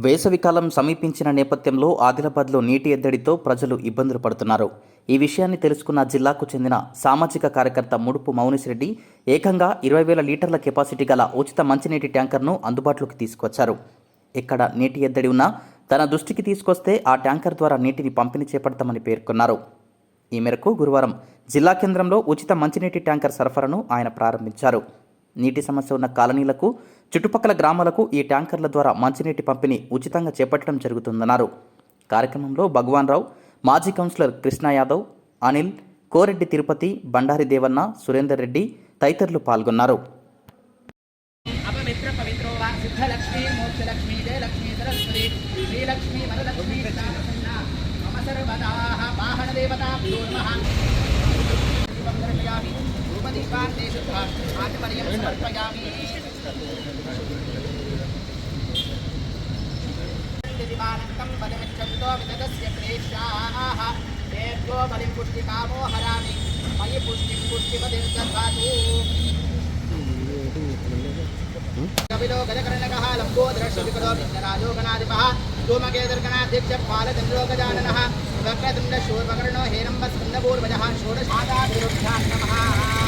వేసవికాలం సమీపించిన నేపథ్యంలో ఆదిలాబాద్లో నీటి ఎద్దడితో ప్రజలు ఇబ్బందులు పడుతున్నారు. ఈ విషయాన్ని తెలుసుకున్న జిల్లాకు చెందిన సామాజిక కార్యకర్త ముడుపు మౌనిశ్రెడ్డి ఏకంగా 20,000 లీటర్ల కెపాసిటీ గల ఉచిత మంచినీటి ట్యాంకర్ను అందుబాటులోకి తీసుకొచ్చారు. ఎక్కడ నీటి ఎద్దడి ఉన్నా తన దృష్టికి తీసుకొస్తే ఆ ట్యాంకర్ ద్వారా నీటిని పంపిణీ చేపడతామని పేర్కొన్నారు. ఈ మేరకు గురువారం జిల్లా కేంద్రంలో ఉచిత మంచినీటి ట్యాంకర్ సరఫరాను ఆయన ప్రారంభించారు. నీటి సమస్య ఉన్న కాలనీలకు, చుట్టుపక్కల గ్రామాలకు ఈ ట్యాంకర్ల ద్వారా మంచినీటి పంపిణీ ఉచితంగా చేపట్టడం జరుగుతుందన్నారు. కార్యక్రమంలో భగవాన్ రావు, మాజీ కౌన్సిలర్ కృష్ణ యాదవ్, అనిల్, కోరెడ్డి తిరుపతి, బండారి దేవన్న, సురేందర్ రెడ్డి తదితరులు పాల్గొన్నారు. कविलो गजकर्णकः लम्बोदरश्विकरो विघ्नराजो गणाधिपः धूमकेतुर्गणाध्यक्ष बालचन्द्रो गजाननः वक्रतुण्डशूर्पकर्णो हेरम्बस्कन्दपूर्वजः षोडशादाभिरुद्धां नमः।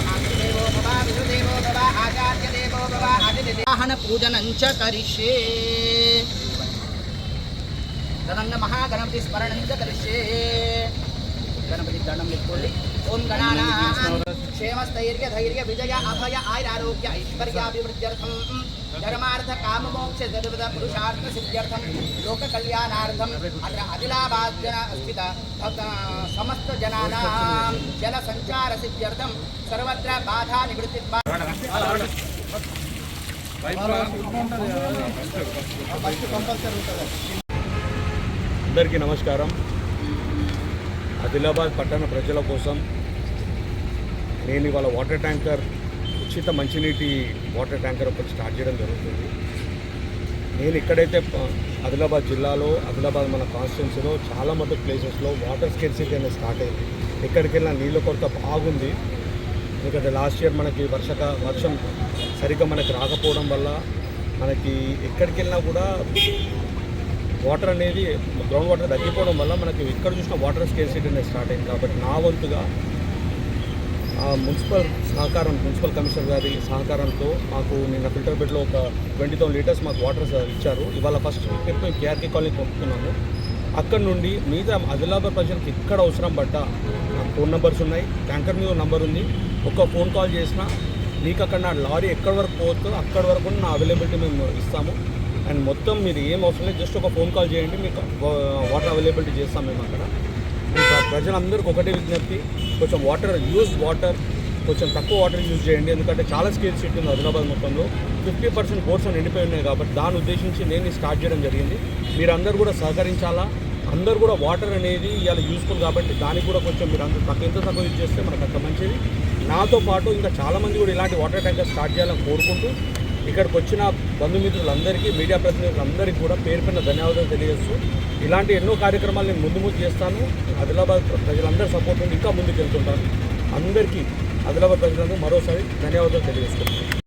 मातृदेवो भव, पितृदेवो भव, आचार्यदेवो भव, अतिथिवाहन पूजनं च करिष्ये। तदन्न महागणपति स्मरणं च करिष्ये। गणपति दण्डं लिखोलि। ओम गणानां क्षेमस्थैर्य धैर्य विजय अभय आयुरारोग्य ऐश्वर्याभिवृद्ध्यर्थं धर्मार्थ काम मोक्ष सर्वदा पुरुषार्थ सिद्ध्यर्थं लोक कल्याणार्थं अत्र आदिलाबाद स्थित समस्त जनानां जल संचार सिद्ध्यर्थं सर्वत्र बाधा निवृत्ति। అందరికీ నమస్కారం. ఆదిలాబాద్ పట్టణ ప్రజల కోసం నేను ఇవాళ వాటర్ ట్యాంకర్, ఉచిత మంచినీటి వాటర్ ట్యాంకర్ ఒకటి స్టార్ట్ చేయడం జరుగుతుంది. నేను ఇక్కడైతే ఆదిలాబాద్ జిల్లాలో, ఆదిలాబాద్ మన కాన్స్టిట్యున్సీలో చాలా మటుకు ప్లేసెస్లో వాటర్ స్కేర్సిటీ అనేది స్టార్ట్ అయింది. ఎక్కడికి వెళ్ళినా నీళ్ళ కొరత బాగుంది. ఎందుకంటే లాస్ట్ ఇయర్ మనకి వర్షం సరిగ్గా మనకి రాకపోవడం వల్ల మనకి ఎక్కడికి వెళ్ళినా కూడా వాటర్ అనేది, గ్రౌండ్ వాటర్ తగ్గిపోవడం వల్ల మనకి ఎక్కడ చూసిన వాటర్ స్కేర్సిటీ అనేది స్టార్ట్ అయింది. కాబట్టి నా వంతుగా మున్సిపల్ కమిషనర్ గారి సహకారంతో మాకు నిన్న ఫిల్టర్ బెడ్లో ఒక 20,000 లీటర్స్ మాకు వాటర్ ఇచ్చారు. ఇవాళ ఫస్ట్ ట్రిప్ మేము కేఆర్కే కాలనీ పంపుతున్నాము. అక్కడ నుండి మీద ఆదిలాబాద్ ప్రజలకు ఎక్కడ అవసరం పడ్డా నాకు ఫోన్ నెంబర్స్ ఉన్నాయి, ట్యాంకర్ మీద నంబర్ ఉంది. ఒక ఫోన్ కాల్ చేసినా మీకు అక్కడ నా లారీ ఎక్కడి వరకు పోతుందో అక్కడి వరకు నా అవైలబిలిటీ మేము ఇస్తాము. అండ్ మొత్తం మీరు ఏం అవసరం లేదు, జస్ట్ ఒక ఫోన్ కాల్ చేయండి, మీకు వాటర్ అవైలబిలిటీ చేస్తాం మేము అక్కడ. ప్రజలందరికీ ఒకటే విజ్ఞప్తి, కొంచెం కొంచెం తక్కువ వాటర్ యూజ్ చేయండి. ఎందుకంటే చాలా స్కేర్సిటీ ఉంది ఆదిలాబాద్ మొత్తంలో. 50% బోర్స్ నిండిపోయి ఉన్నాయి. కాబట్టి దాన్ని ఉద్దేశించి నేను స్టార్ట్ చేయడం జరిగింది. మీరందరూ కూడా సహకరించాలా. అందరూ కూడా వాటర్ అనేది ఇవాళ యూస్ఫుల్ కాబట్టి దానికి కూడా కొంచెం మీరు అందరూ ఎంత తక్కువ యూజ్ చేస్తే మనకు అంత మంచిది. నాతో పాటు ఇంకా చాలామంది కూడా ఇలాంటి వాటర్ ట్యాంకర్ స్టార్ట్ చేయాలని కోరుకుంటూ ఇక్కడికి వచ్చిన బంధుమిత్రులందరికీ, మీడియా ప్రతినిధులందరికీ కూడా పేరు పైన ధన్యవాదాలు తెలియజేస్తూ ఇలాంటి ఎన్నో కార్యక్రమాలు నేను ముందు చేస్తాను. ఆదిలాబాద్ ప్రజలందరూ సపోర్ట్ ఇంకా ముందుకు వెళ్తుంటాను. అందరికీ ఆదిలాబాద్ ప్రజలందరూ మరోసారి ధన్యవాదాలు తెలియజేస్తున్నాను.